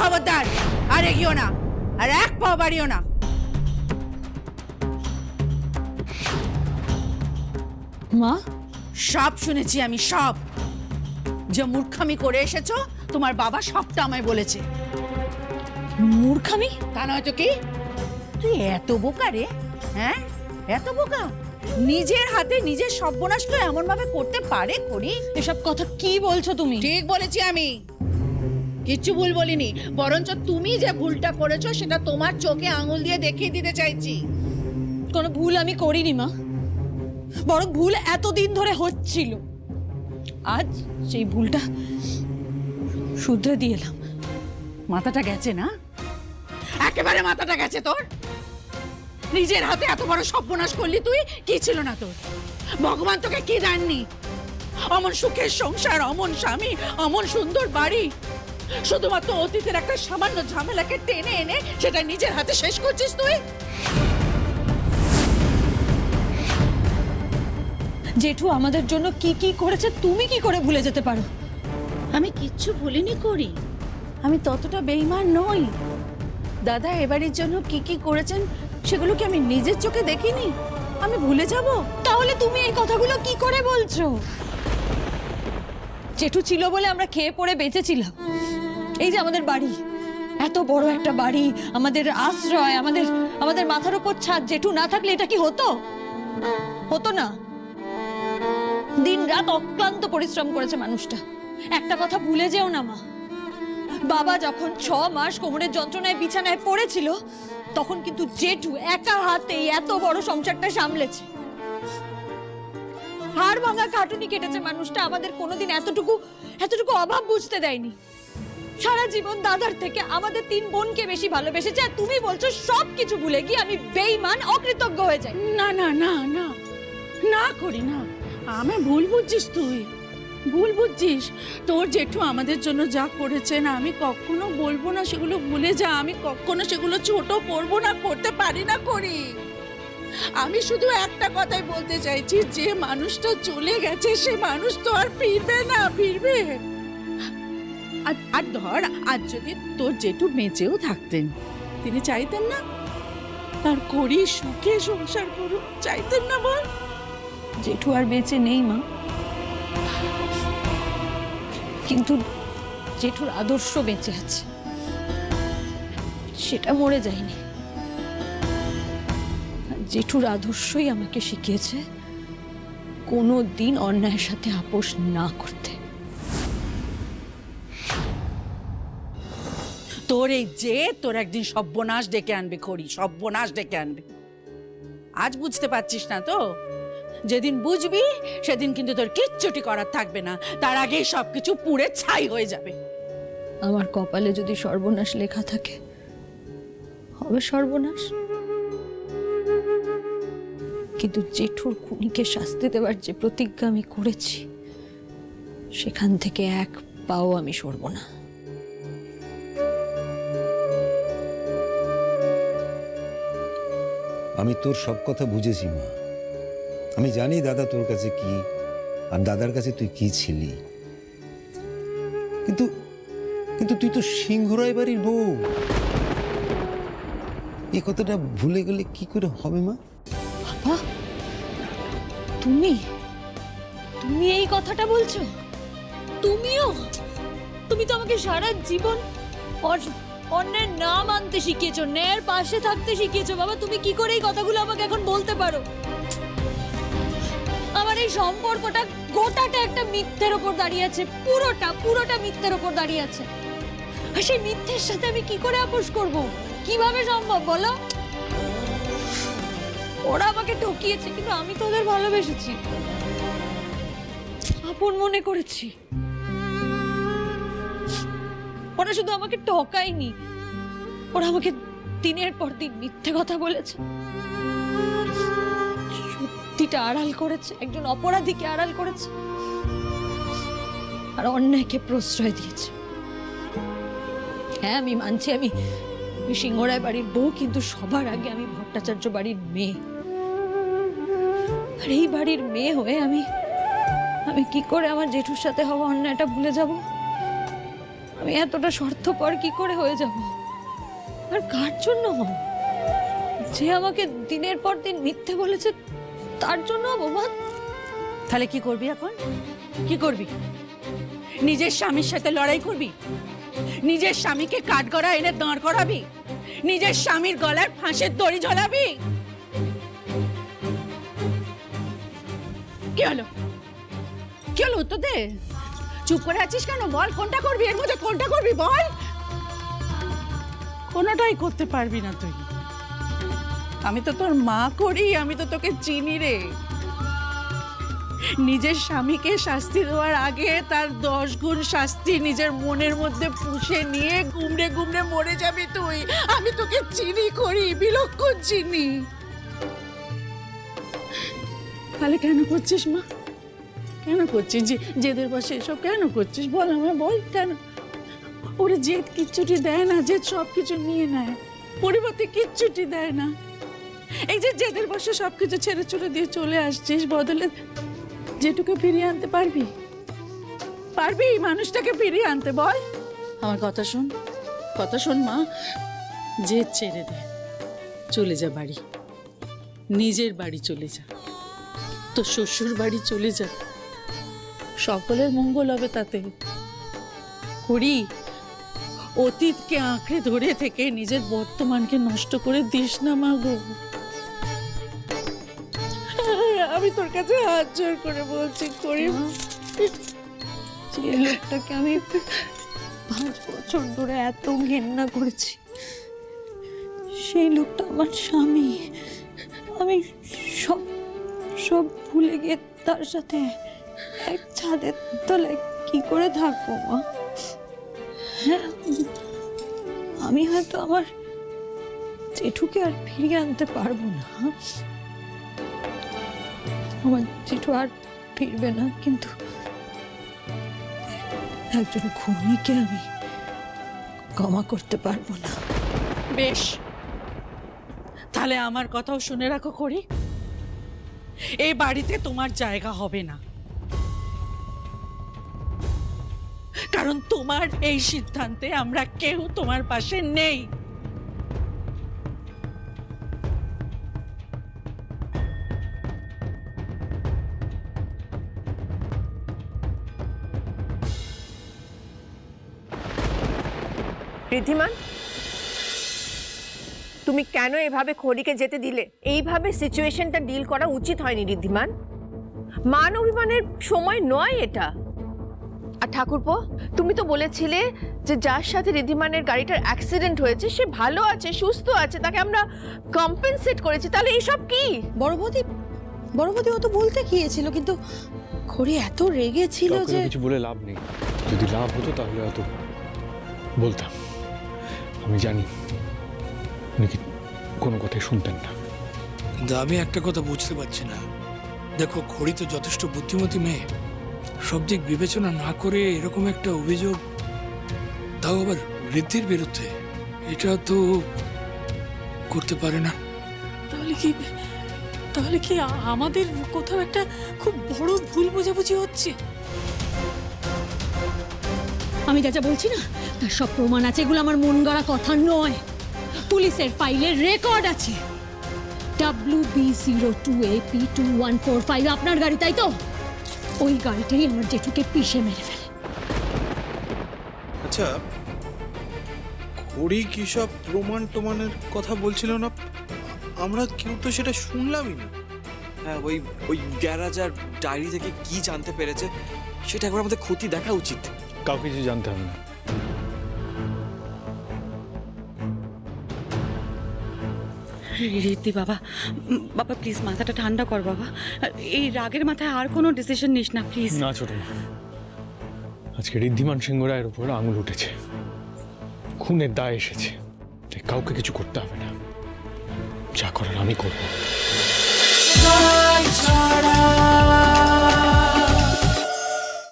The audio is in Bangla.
খবরদার, আর এগিও না, আর এক পাও বাড়িও না। মা, সব শুনেছি আমি, সব। যে মূর্খামি করে এসেছো তোমার বাবা সবটা আমায় বলেছে। মূর্খামি? তা নয়তো কি? তুই এত বোকা রে? হ্যাঁ, এত বোকা? নিজের হাতে নিজের সর্বনাশটা এমন ভাবে করতে পারে করি? এসব কথা কি বলছো তুমি? ঠিক বলেছি আমি, কিচ্ছু ভুল বলিনি। বরঞ্চ তুমি যে ভুলটা করেছো সেটা তোমার চোখে আঙুল দিয়ে দেখিয়ে দিতে চাইছি। কোনো ভুল আমি করিনি মা, বরং ভুল এতদিন ধরে হচ্ছিল। আজ সেই ভুলটা শুধরে দিয়ে এলাম। মাথাটা গেছে না? একেবারে মাথাটা গেছে তোর। নিজের হাতে এত বড় সর্বনাশ করলি তুই। কি ছিল না তোর? ভগবান তোকে কি দেননি? অমন সুখের সংসার, অমন স্বামী, অমন সুন্দর বাড়ি। শুধুমাত্র অতীতের একটা সামান্য ঝামেলাকে টেনে এনে সেটা নিজের হাতে শেষ করছিস তুই। জেঠু আমাদের জন্য কি কি করেছে তুমি কি করে ভুলে যেতে পারো? আমি কিচ্ছু ভুলিনি করি, আমি ততটা বেঈমান নই। দাদা এবারের জন্য কি কি করেছেন সেগুলো কি আমি নিজের চোখে দেখিনি? আমি ভুলে যাব? তাহলে তুমি এই কথাগুলো কি করে বলছো? জেঠু ছিল বলে আমরা খেয়ে পড়ে বেঁচেছিলাম। এই যে আমাদের বাড়ি, এত বড় একটা বাড়ি, আমাদের আশ্রয়, আমাদের আমাদের মাথার উপর ছাদ। জেঠু না থাকলে এটা কি হতো? হতো না। দিন রাত অক্লান্ত পরিশ্রম করেছে মানুষটা। একটা কথা ভুলে যেও না মা, বাবা যখন 6 মাস কোমরের যন্ত্রণায় বিছানায় পড়েছিল তখন কিন্তু জেঠু একা হাতেই এত বড় সংসারটা সামলেছে। হাড় ভাঙা খাটুনি কেটেছে মানুষটা, আমাদের কোনোদিন এতটুকু অভাব বুঝতে দেয়নি। সারা জীবন দাদার থেকে আমাদের 3 বোনকে বেশি ভালোবেসেছে। আর তুমি বলছো সবকিছু ভুলে গিয়ে আমি বেঈমান, অকৃতজ্ঞ হয়ে যাই। না না না না, না করি না। আমি ভুল বুঝছিস, তুই ভুল বুঝছিস। তোর জেঠু আমাদের জন্য যা করেছেন আমি কখনো বলবো না সেগুলো ভুলে যা। আমি কখনো সেগুলো ছোট করবো না, করতে পারি না করি। আমি শুধু একটা কথাই বলতে চাইছি, যে মানুষটা চলে গেছে সে মানুষ তো আর ফিরবে না, ফিরবে। আর ধর আজ যদি তোর জেঠু বেঁচেও থাকতেন, তিনি চাইতেন না তার করি সুখে সংসার করুক? চাইতেন না বল? জেঠু আর বেঁচে নেই মা, কিন্তু জেঠুর আদর্শ বেঁচে আছে, সেটা মরে যায়নি। জেঠুর আদর্শই আমাকে শিখিয়েছে কোনো দিন অন্যায়ের সাথে আপোষ না করতে। তোর এই যে তোর একদিন সর্বনাশ ডেকে আনবে খড়ি, সর্বনাশ ডেকে আনবে। আজ বুঝতে পারছিস না তো? যেদিন বুঝবি সেদিন কিন্তু তোর কিচ্ছুটি করার থাকবে না, তার আগেই সবকিছু পুড়ে ছাই হয়ে যাবে। আমার কপালে যদি সর্বনাশ লেখা থাকে হবে সর্বনাশ, কিন্তু জেঠুর খুনিকে শাস্তি দেওয়ার যে প্রতিজ্ঞা আমি করেছি সেখান থেকে এক পাও আমি সরব না। আমি তোর সব কথা বুঝেছি মা। আমি জানি দাদা তোর কাছে কি আর দাদার কাছে তুই কি ছিলি, কিন্তু কিন্তু তুই তো সিংহরায় বাড়ির বউ। এই কথাটা ভুলে গেলে কি করে হবে মা? বাবা, তুমি তুমি এই কথাটা বলছো? তুমিও? তুমি তো আমাকে সারা জীবন অন্যের নাম আনতে শিখিয়েছো, ন্যায়ের পাশে থাকতে শিখিয়েছো। বাবা, তুমি কি করে এই কথাগুলো আমাকে এখন বলতে পারো? আমার এই সম্পর্কটা গোটাটা একটা মিথ্যের ওপর দাঁড়িয়ে আছে, পুরোটা মিথ্যের ওপর দাঁড়িয়ে আছে। আর সেই মিথ্যের সাথে আমি কি করে আপোষ করব? কিভাবে সম্ভব বলো? ওরা আমাকে ঠকিয়েছে, কিন্তু আমি তো ওদের ভালোবেসেছি, আপন মনে করেছি। ওরা শুধু আমাকে ঠকায়নি, ওরা আমাকে দিনের পর দিন মিথ্যে কথা বলেছে, সত্যিটা আড়াল করেছে, একজন অপরাধীকে আড়াল করেছে, আর অন্যায়কে প্রশ্রয় দিয়েছে। হ্যাঁ, আমি মানছি আমি সিংহরায় বাড়ির বউ, কিন্তু সবার আগে আমি ভট্টাচার্য বাড়ির মেয়ে। আর এই বাড়ির মেয়ে হয়ে আমি কি করে আমার জেঠুর সাথে হওয়া অন্যায়টা ভুলে যাব? আমি এতটা স্বার্থপর কি করে হয়ে যাব? আর কার জন্য হব? যে আমাকে দিনের পর দিন মিথ্যে বলেছে তার জন্য হবো মা? তাহলে কি করবি এখন? কি করবি? নিজের স্বামীর সাথে লড়াই করবি? নিজের স্বামীকে কাঠগড়া এনে দাঁড় করাবি? নিজের স্বামীর গলার ফাঁসের দড়ি ঝোলাবি? কি হলো? কি হলো? উত্তর দে। চুপ করে আছিস কেন? বল, কোনটা করবি? এর মধ্যে কোনটা করবি বল? কোনোটাই করতে পারবি না তুই। আমি তো তোর মা করি, আমি তো তোকে চিনি রে। নিজের স্বামীকে শাস্তি দেওয়ার আগে তার 10 গুণ শাস্তি নিজের মনের মধ্যে পুষে নিয়ে গুমড়ে গুমড়ে মরে যাবি তুই। আমি তোকে চিনি করি, বিলক্ষণ চিনি। তাহলে কেন করছিস মা? কেন করছিস? জেদের বসে এসব কেন করছিস? বল আমায়, বল কেন? ওরে জেদ কিচ্ছুটি দেয় না, জেদ সব কিছু নিয়ে নেয়, পরিবর্তে কিচ্ছুটি দেয় না। এই যে জেদের বসে সবকিছু ছেড়ে ছুড়ে দিয়ে চলে আসছিস, বদলে যেটুকু ফিরিয়ে আনতে পারবি? পারবি মানুষটাকে ফিরিয়ে আনতে? বল। আমার কথা শোন, কথা শোন মা। জেদ ছেড়ে দে, চলে যা বাড়ি, নিজের বাড়ি চলে যা, তো শ্বশুর বাড়ি চলে যা। সকলের মঙ্গল হবে তাতে। করি অতীতকে আঁকড়ে ধরে থেকে নিজের বর্তমানকে নষ্ট করে দিস না মা গো। আমি তোর কাছে হাত জোর করে বলছি, করি। যে লোকটাকে আমি 5 বছর ধরে এত ঘেন্না করেছি, সেই লোকটা আমার স্বামী। আমি সব সব ভুলে গিয়ে তার সাথে এক ছাদের তলায় কি করে থাকবো মা? হ্যাঁ, আমি হয়তো আমার জেঠুকে আর ফিরিয়ে আনতে পারবো না, আমার জেঠু আর ফিরবে না, কিন্তু একজন খুনিকে আমি ক্ষমা করতে পারবো না। বেশ, তাহলে আমার কথাও শুনে রাখো করি, এই বাড়িতে তোমার জায়গা হবে না। কারণ তোমার এই সিদ্ধান্তে আমরা কেউ তোমার পাশে নেই। ঋদ্ধিমান, তুমি কেন এভাবে খড়িকে যেতে দিলে? এইভাবে সিচুয়েশনটা ডিল করা উচিত হয়নি ঋদ্ধিমান। মান অভিমানের সময় নয় এটা। আর ঠাকুরপো, তুমি তো বলেছিলে যে যার সাথে ঋদ্ধিমানের গাড়িটার অ্যাক্সিডেন্ট হয়েছে সে ভালো আছে, সুস্থ আছে, তাকে আমরা কম্পেনসেট করেছি। তাহলে এইসব কি? বড় বৌদি ও তো বলতে গিয়েছিল, কিন্তু খড়ি এত রেগে ছিল যে কিছু বলে লাভ নেই। যদি লাভ হতো তাহলে হয়তো বলতাম। আমি জানি উনি কি কোনো কথাই শুনতেন না। কিন্তু আমি একটা কথা বুঝতে পারছি না। দেখো, খড়ি তো যথেষ্ট বুদ্ধিমতী মেয়ে, সব দিক বিবেচনা না করে এরকম একটা অভিযোগ, তাও আবার ঋদ্ধির বিরুদ্ধে, এটা তো করতে পারে না। তাহলে কি আমাদের কোথাও একটা খুব বড় ভুল বোঝাবুঝি হচ্ছে? আমি যা যা বলছি না তার সব প্রমাণ আছে, এগুলো আমার মন গড়া কথা নয়। পুলিশের ফাইলের রেকর্ড আছে। WB02AP2145 আপনার গাড়ি, তাই তো? ওই গাড়িটাই আমার জেঠুকে পিষে মেরে ফেলে। আচ্ছা, খড়ি কি সব প্রমাণের কথা বলছিল না? আমরা কেউ তো সেটা শুনলামই না। হ্যাঁ, ওই গ্যারাজ আর ডায়েরি থেকে কি জানতে পেরেছে সেটা একবার আমাদের ক্ষতি দেখা উচিত। কাউকে কিছু জানতে হবে না। রিদ্ধি বাবা, বাবা প্লিজ মাথাটা ঠান্ডা কর বাবা। এই রাগের মাথায় আর কোনো ডিসিশন নিস না প্লিজ। না ছোট মা, আজকে ঋদ্ধিমান সিংহ রায়ের উপর আঙুল উঠেছে, খুনের দায় এসেছে, তাই কাউকে কিছু করতে হবে না। যা করার আমি করবো।